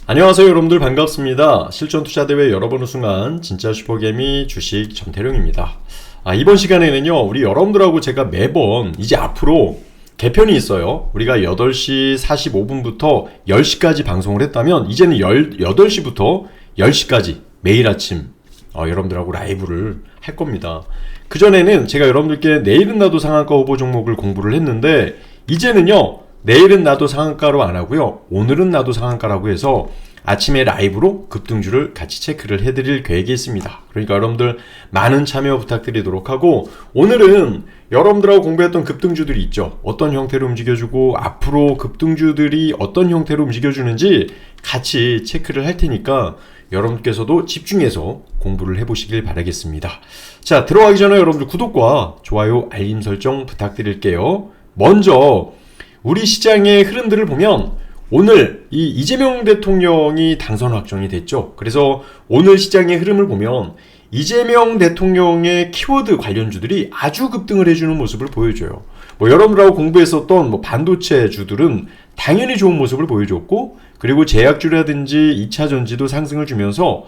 안녕하세요 여러분들 반갑습니다. 실전투자대회 여러 번 우승한 진짜 슈퍼개미 주식 정태룡입니다. 이번 시간에는요 우리 여러분들하고 제가 매번 이제 앞으로 개편이 있어요. 우리가 8시 45분부터 10시까지 방송을 했다면 이제는 8시부터 10시까지 매일 아침 여러분들하고 라이브를 할 겁니다. 그전에는 제가 여러분들께 내일은 나도 상한가 후보 종목을 공부를 했는데 이제는요 내일은 나도 상한가로 안 하고요 오늘은 나도 상한가라고 해서 아침에 라이브로 급등주를 같이 체크를 해드릴 계획이 있습니다. 그러니까 여러분들 많은 참여 부탁드리도록 하고, 오늘은 여러분들하고 공부했던 급등주들이 있죠. 어떤 형태로 움직여주고 앞으로 급등주들이 어떤 형태로 움직여주는지 같이 체크를 할 테니까 여러분께서도 집중해서 공부를 해보시길 바라겠습니다. 자, 들어가기 전에 여러분들 구독과 좋아요 알림 설정 부탁드릴게요. 먼저 우리 시장의 흐름들을 보면 오늘 이 이재명 대통령이 당선 확정이 됐죠. 그래서 오늘 시장의 흐름을 보면 이재명 대통령의 키워드 관련주들이 아주 급등을 해주는 모습을 보여줘요. 여러분들하고 공부했었던 반도체 주들은 당연히 좋은 모습을 보여줬고, 그리고 제약주라든지 2차 전지도 상승을 주면서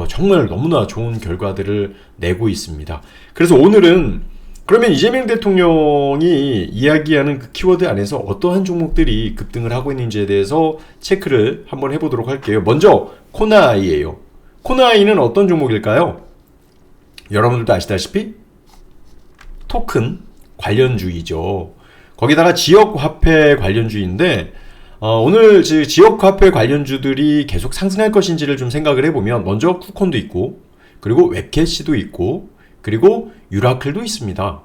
정말 너무나 좋은 결과들을 내고 있습니다. 그래서 오늘은 그러면 이재명 대통령이 이야기하는 그 키워드 안에서 어떠한 종목들이 급등을 하고 있는지에 대해서 체크를 한번 해보도록 할게요. 먼저 코나아이예요. 코나아이는 어떤 종목일까요? 여러분들도 아시다시피 토큰 관련주이죠. 거기다가 지역화폐 관련주인데 오늘 지역화폐 관련주들이 계속 상승할 것인지를 좀 생각을 해보면 먼저 쿠콘도 있고, 그리고 웹캐시도 있고, 그리고 유라클도 있습니다.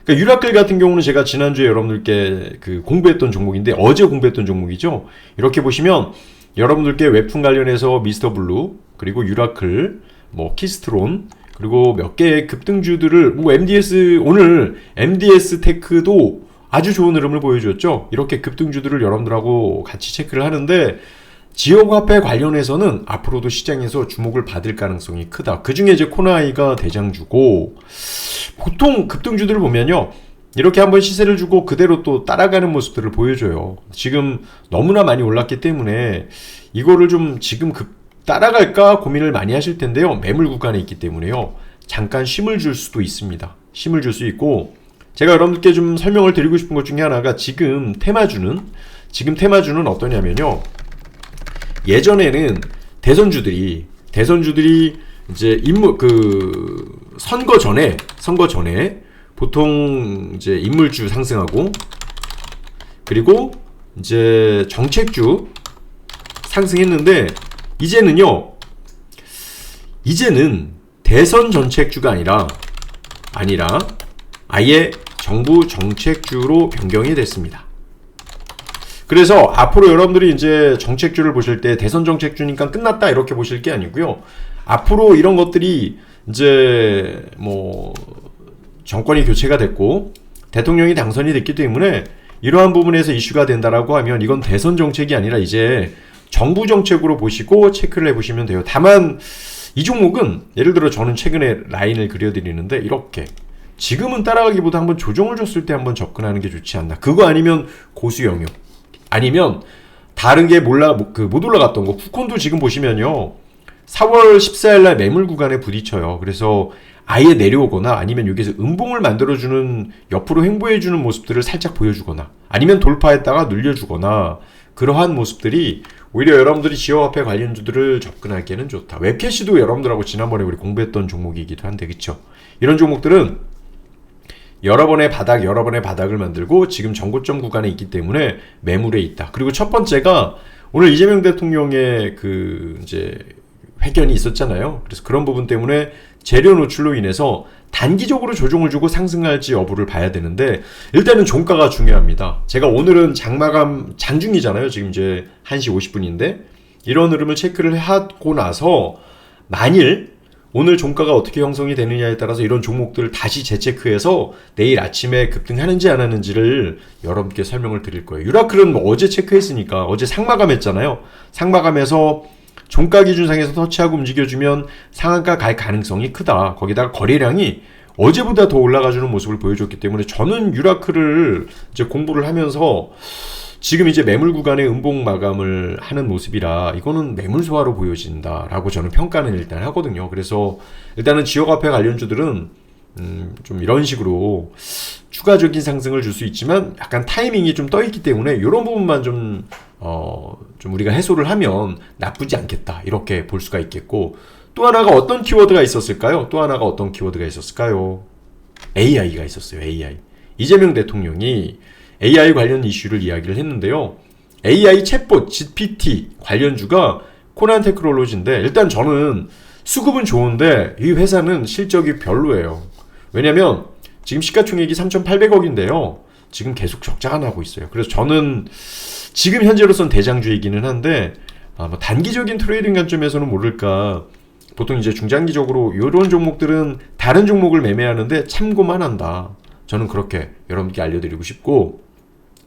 그러니까 유라클 같은 경우는 제가 지난주에 여러분들께 공부했던 종목인데 어제 공부했던 종목이죠. 이렇게 보시면 여러분들께 웹툰 관련해서 미스터블루, 그리고 유라클, 키스트론, 그리고 몇 개의 급등주들을 MDS, 오늘 MDS 테크도 아주 좋은 흐름을 보여줬죠. 이렇게 급등주들을 여러분들하고 같이 체크를 하는데, 지역화폐 관련해서는 앞으로도 시장에서 주목을 받을 가능성이 크다. 그 중에 이제 코나아이가 대장주고, 보통 급등주들을 보면요 이렇게 한번 시세를 주고 그대로 또 따라가는 모습들을 보여줘요. 지금 너무나 많이 올랐기 때문에 이거를 좀 지금 따라갈까 고민을 많이 하실 텐데요, 매물 구간에 있기 때문에요 잠깐 쉼을 줄 수도 있습니다. 쉼을 줄 수 있고, 제가 여러분들께 좀 설명을 드리고 싶은 것 중에 하나가 지금 테마주는 어떠냐면요, 예전에는 대선주들이 이제 선거 전에 보통 이제 인물주 상승하고, 그리고 이제 정책주 상승했는데, 이제는 대선 정책주가 아니라 아예 정부 정책주로 변경이 됐습니다. 그래서 앞으로 여러분들이 이제 정책주를 보실 때 대선 정책주니까 끝났다 이렇게 보실 게 아니고요. 앞으로 이런 것들이 이제 정권이 교체가 됐고 대통령이 당선이 됐기 때문에 이러한 부분에서 이슈가 된다라고 하면 이건 대선 정책이 아니라 이제 정부 정책으로 보시고 체크를 해보시면 돼요. 다만 이 종목은 예를 들어 저는 최근에 라인을 그려드리는데, 이렇게 지금은 따라가기보다 한번 조정을 줬을 때 한번 접근하는 게 좋지 않나. 그거 아니면 고수 영역, 아니면 다른 게 못 올라갔던 거, 쿠콘도 지금 보시면요 4월 14일날 매물 구간에 부딪혀요. 그래서 아예 내려오거나 아니면 여기서 음봉을 만들어주는, 옆으로 횡보해주는 모습들을 살짝 보여주거나 아니면 돌파했다가 눌려주거나, 그러한 모습들이 오히려 여러분들이 지역화폐 관련주들을 접근하기에는 좋다. 웹캐시도 여러분들하고 지난번에 우리 공부했던 종목이기도 한데, 그쵸? 이런 종목들은 여러 번의 바닥을 만들고 지금 전고점 구간에 있기 때문에 매물에 있다. 그리고 첫 번째가 오늘 이재명 대통령의 이제 회견이 있었잖아요. 그래서 그런 부분 때문에 재료 노출로 인해서 단기적으로 조정을 주고 상승할지 여부를 봐야 되는데, 일단은 종가가 중요합니다. 제가 오늘은 장중이잖아요. 지금 이제 1시 50분인데 이런 흐름을 체크를 하고 나서 만일 오늘 종가가 어떻게 형성이 되느냐에 따라서 이런 종목들을 다시 재체크해서 내일 아침에 급등하는지 안 하는지를 여러분께 설명을 드릴 거예요. 유라클은 어제 체크했으니까, 어제 상마감했잖아요. 상마감에서 종가 기준상에서 터치하고 움직여주면 상한가 갈 가능성이 크다. 거기다가 거래량이 어제보다 더 올라가주는 모습을 보여줬기 때문에 저는 유라클을 이제 공부를 하면서 지금 이제 매물 구간의 음봉 마감을 하는 모습이라 이거는 매물 소화로 보여진다라고 저는 평가는 일단 하거든요. 그래서 일단은 지역화폐 관련주들은 좀 이런 식으로 추가적인 상승을 줄 수 있지만 약간 타이밍이 좀 떠있기 때문에 이런 부분만 좀 우리가 해소를 하면 나쁘지 않겠다 이렇게 볼 수가 있겠고, 또 하나가 어떤 키워드가 있었을까요? AI가 있었어요. AI. 이재명 대통령이 AI 관련 이슈를 이야기를 했는데요. AI 챗봇 GPT 관련주가 코난 테크놀로지인데, 일단 저는 수급은 좋은데 이 회사는 실적이 별로예요. 왜냐면 지금 시가총액이 3,800억인데요. 지금 계속 적자가 나고 있어요. 그래서 저는 지금 현재로선 대장주이기는 한데 뭐 단기적인 트레이딩 관점에서는 모를까, 보통 이제 중장기적으로 이런 종목들은 다른 종목을 매매하는데 참고만 한다. 저는 그렇게 여러분께 알려드리고 싶고,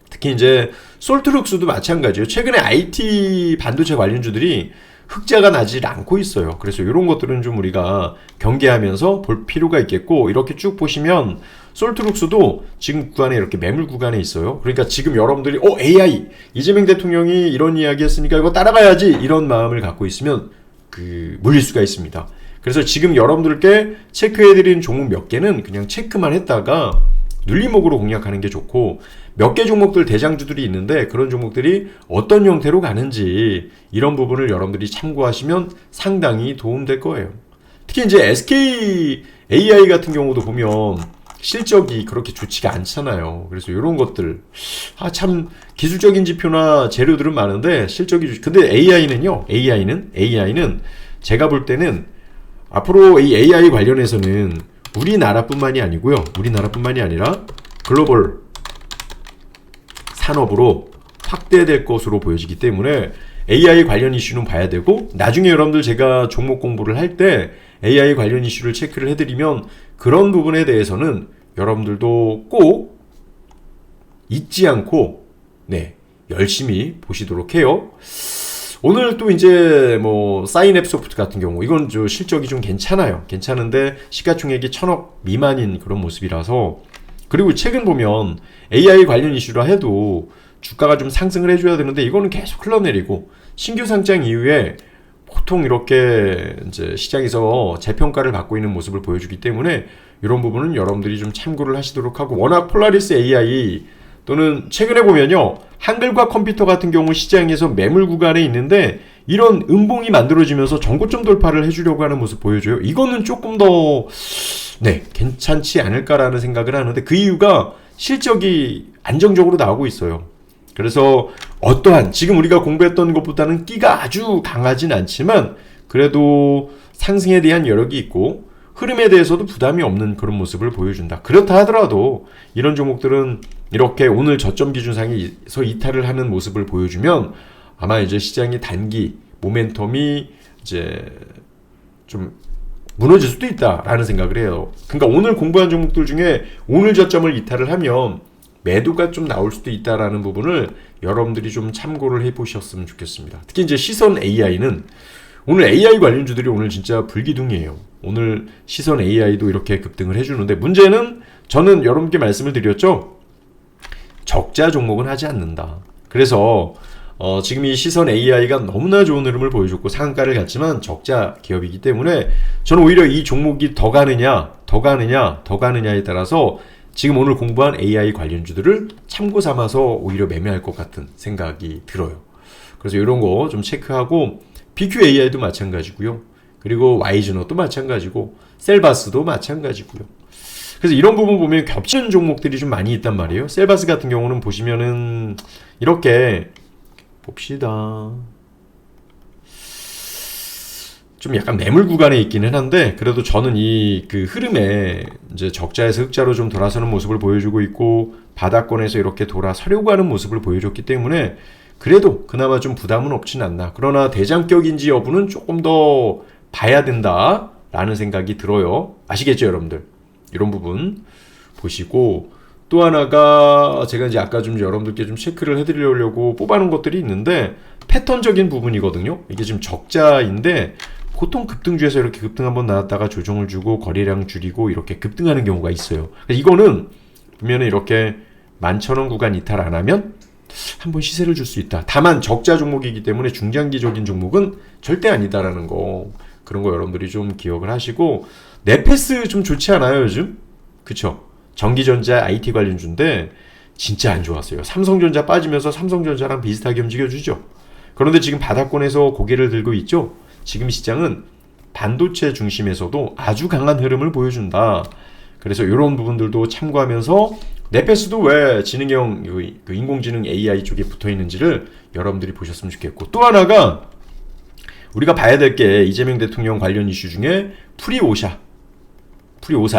특히 이제 솔트룩스도 마찬가지예요. 최근에 IT 반도체 관련주들이 흑자가 나질 않고 있어요. 그래서 이런 것들은 좀 우리가 경계하면서 볼 필요가 있겠고, 이렇게 쭉 보시면 솔트룩스도 지금 구간에 이렇게 매물 구간에 있어요. 그러니까 지금 여러분들이 AI 이재명 대통령이 이런 이야기 했으니까 이거 따라가야지 이런 마음을 갖고 있으면 물릴 수가 있습니다. 그래서 지금 여러분들께 체크해드린 종목 몇 개는 그냥 체크만 했다가 눌림목으로 공략하는 게 좋고, 몇 개 종목들 대장주들이 있는데 그런 종목들이 어떤 형태로 가는지 이런 부분을 여러분들이 참고하시면 상당히 도움될 거예요. 특히 이제 SK AI 같은 경우도 보면 실적이 그렇게 좋지가 않잖아요. 그래서 이런 것들 참 기술적인 지표나 재료들은 많은데 실적이 근데 AI는 제가 볼 때는 앞으로 이 AI 관련해서는 우리나라뿐만이 아니라 글로벌 산업으로 확대될 것으로 보여지기 때문에 AI 관련 이슈는 봐야 되고, 나중에 여러분들 제가 종목 공부를 할 때 AI 관련 이슈를 체크를 해드리면 그런 부분에 대해서는 여러분들도 꼭 잊지 않고 열심히 보시도록 해요. 오늘 또 이제 뭐 사인앱 소프트 같은 경우 이건 저 실적이 좀 괜찮은데 시가총액이 1,000억 미만인 그런 모습이라서, 그리고 최근 보면 AI 관련 이슈라 해도 주가가 좀 상승을 해줘야 되는데 이거는 계속 흘러내리고, 신규 상장 이후에 보통 이렇게 이제 시장에서 재평가를 받고 있는 모습을 보여주기 때문에 이런 부분은 여러분들이 좀 참고를 하시도록 하고, 워낙 폴라리스 AI 또는 최근에 보면요, 한글과 컴퓨터 같은 경우 시장에서 매물 구간에 있는데 이런 음봉이 만들어지면서 전고점 돌파를 해주려고 하는 모습 보여줘요. 이거는 조금 더 괜찮지 않을까라는 생각을 하는데, 그 이유가 실적이 안정적으로 나오고 있어요. 그래서 어떠한 지금 우리가 공부했던 것보다는 끼가 아주 강하진 않지만 그래도 상승에 대한 여력이 있고 흐름에 대해서도 부담이 없는 그런 모습을 보여준다. 그렇다 하더라도 이런 종목들은 이렇게 오늘 저점 기준상에서 이탈을 하는 모습을 보여주면 아마 이제 시장이 단기 모멘텀이 이제 좀 무너질 수도 있다라는 생각을 해요. 그러니까 오늘 공부한 종목들 중에 오늘 저점을 이탈을 하면 매도가 좀 나올 수도 있다라는 부분을 여러분들이 좀 참고를 해보셨으면 좋겠습니다. 특히 이제 시선 AI는 오늘 AI 관련주들이 오늘 진짜 불기둥이에요. 오늘 시선 AI도 이렇게 급등을 해주는데, 문제는 저는 여러분께 말씀을 드렸죠. 적자 종목은 하지 않는다. 그래서 지금 이 시선 AI가 너무나 좋은 흐름을 보여줬고 상한가를 갔지만 적자 기업이기 때문에 저는 오히려 이 종목이 더 가느냐에 따라서 지금 오늘 공부한 AI 관련주들을 참고 삼아서 오히려 매매할 것 같은 생각이 들어요. 그래서 이런 거 좀 체크하고, BQAI도 마찬가지고요. 그리고 와이즈너도 마찬가지고 셀바스도 마찬가지고요. 그래서 이런 부분 보면 겹치는 종목들이 좀 많이 있단 말이에요. 셀바스 같은 경우는 보시면은 이렇게 봅시다. 좀 약간 매물 구간에 있기는 한데 그래도 저는 이 흐름에 이제 적자에서 흑자로 좀 돌아서는 모습을 보여주고 있고 바닥권에서 이렇게 돌아서려고 하는 모습을 보여줬기 때문에 그래도 그나마 좀 부담은 없진 않나. 그러나 대장격인지 여부는 조금 더 봐야 된다라는 생각이 들어요. 아시겠죠, 여러분들? 이런 부분 보시고, 또 하나가 제가 이제 아까 좀 여러분들께 좀 체크를 해드리려고 뽑아놓은 것들이 있는데 패턴적인 부분이거든요. 이게 지금 적자인데 보통 급등주에서 이렇게 급등 한번 나왔다가 조정을 주고 거래량 줄이고 이렇게 급등하는 경우가 있어요. 이거는 보면은 이렇게 11,000원 구간 이탈 안 하면 한번 시세를 줄 수 있다. 다만 적자 종목이기 때문에 중장기적인 종목은 절대 아니다라는 거, 그런 거 여러분들이 좀 기억을 하시고. 네페스 좀 좋지 않아요 요즘? 그쵸? 전기전자 IT 관련주인데 진짜 안 좋았어요. 삼성전자 빠지면서 삼성전자랑 비슷하게 움직여주죠. 그런데 지금 바닥권에서 고개를 들고 있죠. 지금 시장은 반도체 중심에서도 아주 강한 흐름을 보여준다. 그래서 이런 부분들도 참고하면서 네페스도 왜 지능형 그 인공지능 AI 쪽에 붙어 있는지를 여러분들이 보셨으면 좋겠고, 또 하나가 우리가 봐야 될 게 이재명 대통령 관련 이슈 중에 프리오사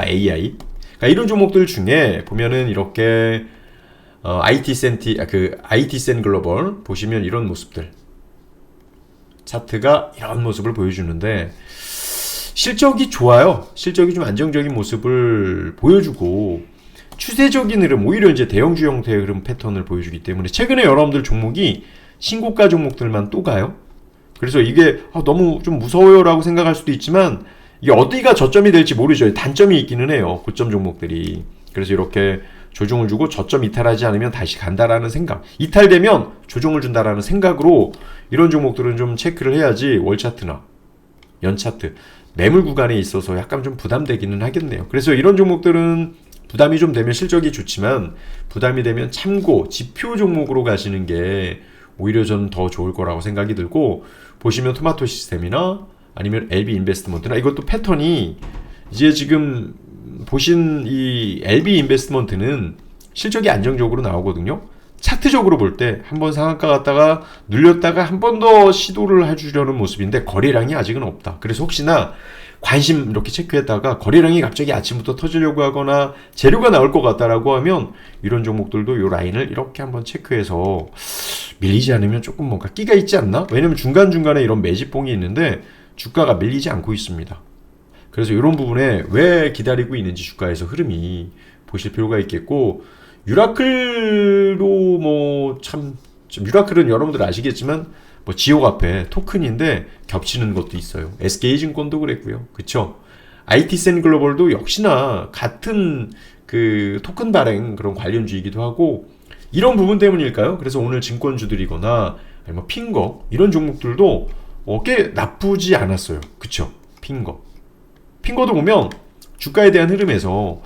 AI, 그러니까 이런 종목들 중에 보면은 이렇게 IT센 글로벌 보시면 이런 모습들, 차트가 이런 모습을 보여주는데 실적이 좋아요. 실적이 좀 안정적인 모습을 보여주고 추세적인 흐름, 오히려 이제 대형주 형태의 흐름 패턴을 보여주기 때문에 최근에 여러분들 종목이 신고가 종목들만 또 가요. 그래서 이게 너무 좀 무서워요라고 생각할 수도 있지만 이게 어디가 저점이 될지 모르죠. 단점이 있기는 해요. 고점 종목들이. 그래서 이렇게 조정을 주고 저점 이탈하지 않으면 다시 간다라는 생각, 이탈되면 조정을 준다라는 생각으로 이런 종목들은 좀 체크를 해야지 월차트나 연차트 매물 구간에 있어서 약간 좀 부담되기는 하겠네요. 그래서 이런 종목들은 부담이 좀 되면 실적이 좋지만 부담이 되면 참고 지표 종목으로 가시는 게 오히려 저는 더 좋을 거라고 생각이 들고, 보시면 토마토 시스템이나 아니면 LB 인베스트먼트나 이것도 패턴이 이제 지금 보신 이 LB 인베스트먼트는 실적이 안정적으로 나오거든요. 차트적으로 볼 때 한번 상한가 갔다가 눌렸다가 한 번 더 시도를 해주려는 모습인데 거래량이 아직은 없다. 그래서 혹시나 관심 이렇게 체크했다가 거래량이 갑자기 아침부터 터지려고 하거나 재료가 나올 것 같다라고 하면 이런 종목들도 이 라인을 이렇게 한번 체크해서 밀리지 않으면 조금 뭔가 끼가 있지 않나? 왜냐면 중간중간에 이런 매집봉이 있는데 주가가 밀리지 않고 있습니다. 그래서 이런 부분에 왜 기다리고 있는지 주가에서 흐름이 보실 필요가 있겠고, 유라클도 뭐 참, 유라클은 여러분들 아시겠지만 뭐 지옥 앞에 토큰인데 겹치는 것도 있어요. SK증권도 그랬고요. 그쵸? IT센 글로벌도 역시나 같은 그 토큰 발행 그런 관련주이기도 하고, 이런 부분 때문일까요? 그래서 오늘 증권주들이거나 아니면 핑거 이런 종목들도 꽤 나쁘지 않았어요. 그쵸? 핑거도 보면 주가에 대한 흐름에서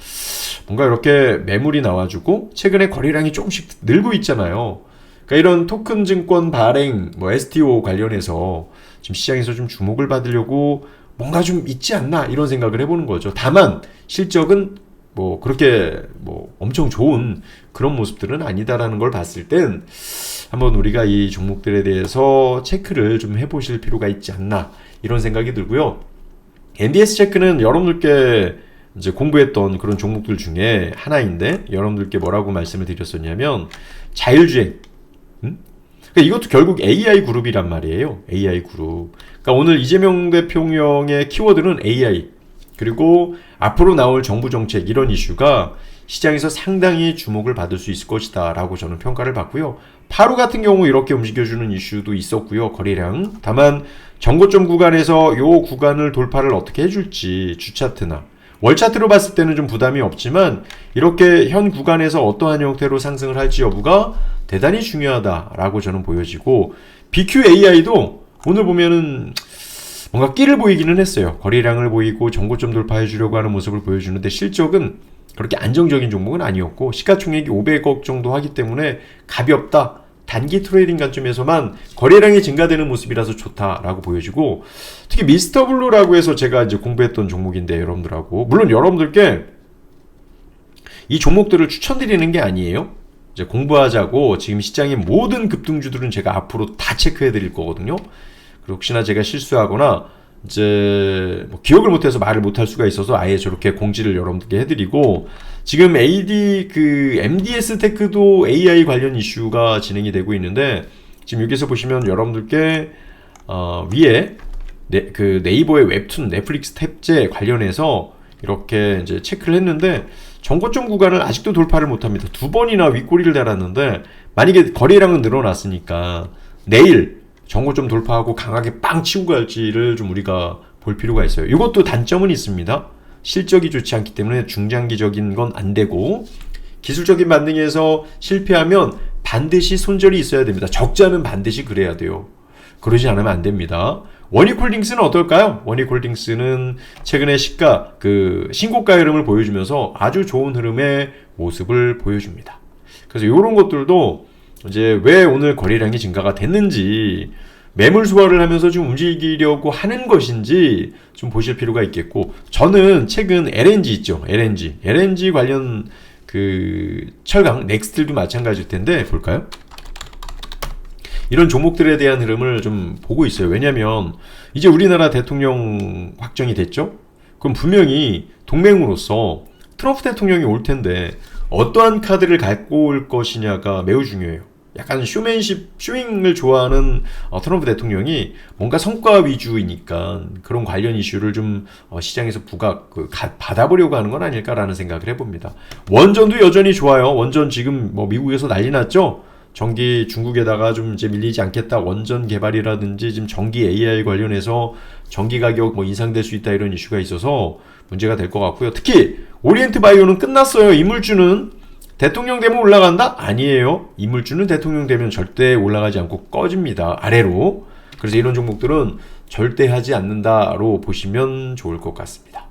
뭔가 이렇게 매물이 나와주고 최근에 거래량이 조금씩 늘고 있잖아요. 그러니까 이런 토큰 증권 발행, 뭐 STO 관련해서 지금 시장에서 좀 주목을 받으려고 뭔가 좀 있지 않나 이런 생각을 해보는 거죠. 다만 실적은 뭐 그렇게 뭐 엄청 좋은 그런 모습들은 아니다라는 걸 봤을 땐 한번 우리가 이 종목들에 대해서 체크를 좀 해보실 필요가 있지 않나 이런 생각이 들고요. NDS 체크는 여러분들께 이제 공부했던 그런 종목들 중에 하나인데, 여러분들께 뭐라고 말씀을 드렸었냐면 자율주행. 그러니까 이것도 결국 AI 그룹이란 말이에요. AI 그룹. 그러니까 오늘 이재명 대통령의 키워드는 AI, 그리고 앞으로 나올 정부 정책 이런 이슈가 시장에서 상당히 주목을 받을 수 있을 것이다 라고 저는 평가를 받고요. 파루 같은 경우 이렇게 움직여주는 이슈도 있었고요. 거래량. 다만 정고점 구간에서 요 구간을 돌파를 어떻게 해줄지 주차트나 월차트로 봤을 때는 좀 부담이 없지만 이렇게 현 구간에서 어떠한 형태로 상승을 할지 여부가 대단히 중요하다라고 저는 보여지고, BQAI도 오늘 보면은 뭔가 끼를 보이기는 했어요. 거래량을 보이고 정고점 돌파해 주려고 하는 모습을 보여주는데 실적은 그렇게 안정적인 종목은 아니었고 시가총액이 500억 정도 하기 때문에 가볍다. 단기 트레이딩 관점에서만 거래량이 증가되는 모습이라서 좋다라고 보여지고, 특히 미스터블루라고 해서 제가 이제 공부했던 종목인데 여러분들하고, 물론 여러분들께 이 종목들을 추천드리는 게 아니에요. 이제 공부하자고 지금 시장의 모든 급등주들은 제가 앞으로 다 체크해 드릴 거거든요. 그리고 혹시나 제가 실수하거나 이제 뭐 기억을 못해서 말을 못할 수가 있어서 아예 저렇게 공지를 여러분들께 해드리고, 지금 MDS 테크도 AI 관련 이슈가 진행이 되고 있는데, 지금 여기서 보시면 여러분들께 위에 그 네이버의 웹툰 넷플릭스 탭제 관련해서 이렇게 이제 체크를 했는데 정고점 구간을 아직도 돌파를 못합니다. 2번이나 윗꼬리를 달았는데 만약에 거래량은 늘어났으니까 내일 정고점 돌파하고 강하게 빵 치고 갈지를 좀 우리가 볼 필요가 있어요. 이것도 단점은 있습니다. 실적이 좋지 않기 때문에 중장기적인 건 안 되고, 기술적인 반등에서 실패하면 반드시 손절이 있어야 됩니다. 적자는 반드시 그래야 돼요. 그러지 않으면 안 됩니다. 원익홀딩스는 어떨까요? 원익홀딩스는 최근에 신고가 흐름을 보여주면서 아주 좋은 흐름의 모습을 보여줍니다. 그래서 이런 것들도 이제 왜 오늘 거래량이 증가가 됐는지, 매물 소화를 하면서 좀 움직이려고 하는 것인지 좀 보실 필요가 있겠고, 저는 최근 LNG 있죠. LNG 관련 철강, 넥스틸도 마찬가지일 텐데 볼까요? 이런 종목들에 대한 흐름을 좀 보고 있어요. 왜냐면 이제 우리나라 대통령 확정이 됐죠? 그럼 분명히 동맹으로서 트럼프 대통령이 올 텐데 어떠한 카드를 갖고 올 것이냐가 매우 중요해요. 약간 쇼잉을 좋아하는 트럼프 대통령이 뭔가 성과 위주이니까 그런 관련 이슈를 좀 시장에서 받아보려고 하는 건 아닐까라는 생각을 해봅니다. 원전도 여전히 좋아요. 원전 지금 미국에서 난리 났죠? 전기 중국에다가 좀 이제 밀리지 않겠다. 원전 개발이라든지 지금 전기 AI 관련해서 전기 가격 인상될 수 있다, 이런 이슈가 있어서 문제가 될 것 같고요. 특히 오리엔트 바이오는 끝났어요. 이물주는 대통령 되면 올라간다? 아니에요. 이물주는 대통령 되면 절대 올라가지 않고 꺼집니다. 아래로. 그래서 이런 종목들은 절대 하지 않는다로 보시면 좋을 것 같습니다.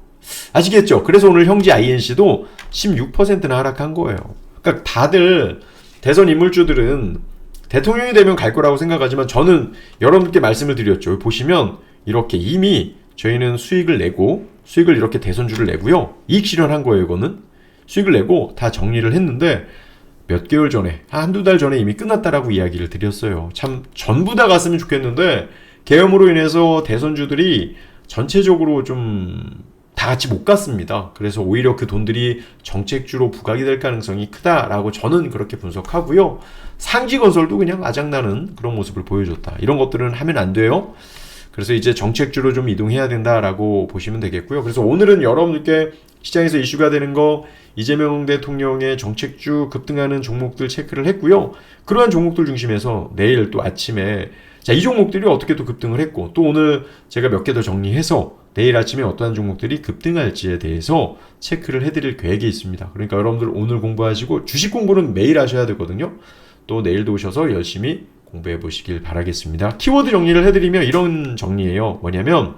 아시겠죠? 그래서 오늘 형제 INC도 16%나 하락한 거예요. 그러니까 다들 대선 인물주들은 대통령이 되면 갈 거라고 생각하지만, 저는 여러분께 말씀을 드렸죠. 보시면 이렇게 이미 저희는 수익을 이렇게 대선주를 내고요. 이익 실현한 거예요. 이거는 수익을 내고 다 정리를 했는데 몇 개월 전에, 한두 달 전에 이미 끝났다라고 이야기를 드렸어요. 참 전부 다 갔으면 좋겠는데 계엄으로 인해서 대선주들이 전체적으로 좀 다 같이 못 갔습니다. 그래서 오히려 그 돈들이 정책주로 부각이 될 가능성이 크다라고 저는 그렇게 분석하고요. 상지건설도 그냥 아작나는 그런 모습을 보여줬다. 이런 것들은 하면 안 돼요. 그래서 이제 정책주로 좀 이동해야 된다라고 보시면 되겠고요. 그래서 오늘은 여러분들께 시장에서 이슈가 되는 거, 이재명 대통령의 정책주 급등하는 종목들 체크를 했고요. 그러한 종목들 중심에서 내일 또 아침에 이 종목들이 어떻게 또 급등을 했고, 또 오늘 제가 몇 개 더 정리해서 내일 아침에 어떠한 종목들이 급등할지에 대해서 체크를 해드릴 계획이 있습니다. 그러니까 여러분들 오늘 공부하시고, 주식 공부는 매일 하셔야 되거든요. 또 내일도 오셔서 열심히 공부해 보시길 바라겠습니다. 키워드 정리를 해드리면 이런 정리예요. 뭐냐면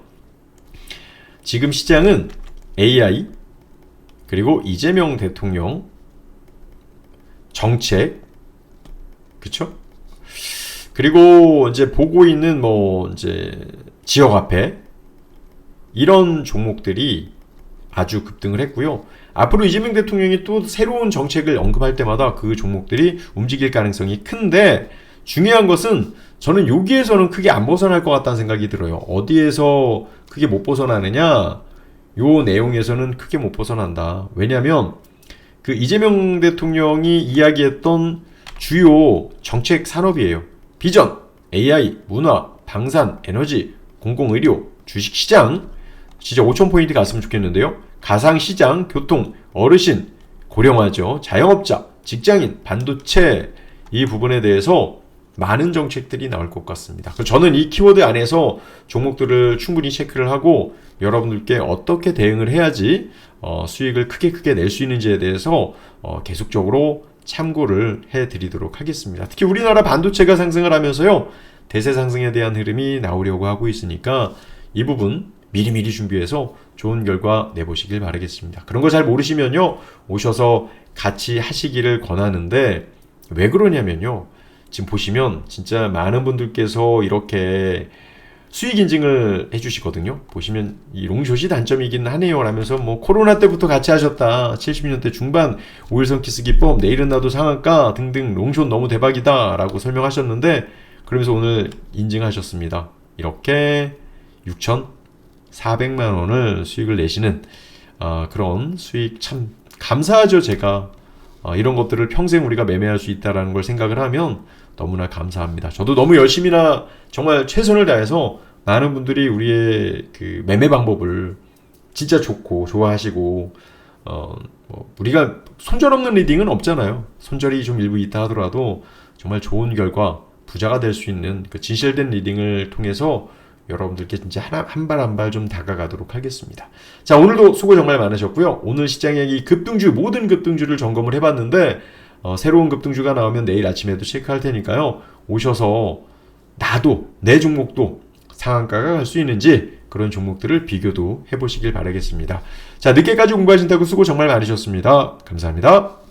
지금 시장은 AI, 그리고 이재명 대통령 정책, 그쵸? 그리고 이제 보고 있는 이제 지역화폐, 이런 종목들이 아주 급등을 했고요. 앞으로 이재명 대통령이 또 새로운 정책을 언급할 때마다 그 종목들이 움직일 가능성이 큰데, 중요한 것은 저는 여기에서는 크게 안 벗어날 것 같다는 생각이 들어요. 어디에서 크게 못 벗어나느냐? 요 내용에서는 크게 못 벗어난다. 왜냐하면 이재명 대통령이 이야기했던 주요 정책 산업이에요. 비전, AI, 문화, 방산, 에너지, 공공의료, 주식시장, 진짜 5,000포인트 갔으면 좋겠는데요. 가상시장, 교통, 어르신, 고령화죠. 자영업자, 직장인, 반도체, 이 부분에 대해서 많은 정책들이 나올 것 같습니다. 저는 이 키워드 안에서 종목들을 충분히 체크를 하고 여러분들께 어떻게 대응을 해야지 수익을 크게 낼 수 있는지에 대해서 계속적으로 참고를 해드리도록 하겠습니다. 특히 우리나라 반도체가 상승을 하면서요, 대세 상승에 대한 흐름이 나오려고 하고 있으니까 이 부분 미리미리 준비해서 좋은 결과 내보시길 바라겠습니다. 그런 거 잘 모르시면요, 오셔서 같이 하시기를 권하는데, 왜 그러냐면요, 지금 보시면 진짜 많은 분들께서 이렇게 수익 인증을 해주시거든요. 보시면 이 롱숏이 단점이긴 하네요 라면서 코로나 때부터 같이 하셨다, 70년대 중반 5일선 키스 기법, 내일은 나도 상한가 등등 롱숏 너무 대박이다 라고 설명하셨는데, 그러면서 오늘 인증하셨습니다. 이렇게 6,400만원을 수익을 내시는 그런 수익, 참 감사하죠. 제가 이런 것들을 평생 우리가 매매할 수 있다는 걸 생각을 하면 너무나 감사합니다. 저도 너무 열심히나 정말 최선을 다해서 많은 분들이 우리의 매매 방법을 진짜 좋고 좋아하시고, 우리가 손절 없는 리딩은 없잖아요. 손절이 좀 일부 있다 하더라도 정말 좋은 결과, 부자가 될 수 있는 진실된 리딩을 통해서 여러분들께 진짜 한 발 한 발 좀 다가가도록 하겠습니다. 자, 오늘도 수고 정말 많으셨고요. 오늘 시장의 이 모든 급등주를 점검을 해봤는데 새로운 급등주가 나오면 내일 아침에도 체크할 테니까요. 오셔서 나도 내 종목도 상한가가 갈 수 있는지 그런 종목들을 비교도 해보시길 바라겠습니다. 자, 늦게까지 공부하신다고 수고 정말 많으셨습니다. 감사합니다.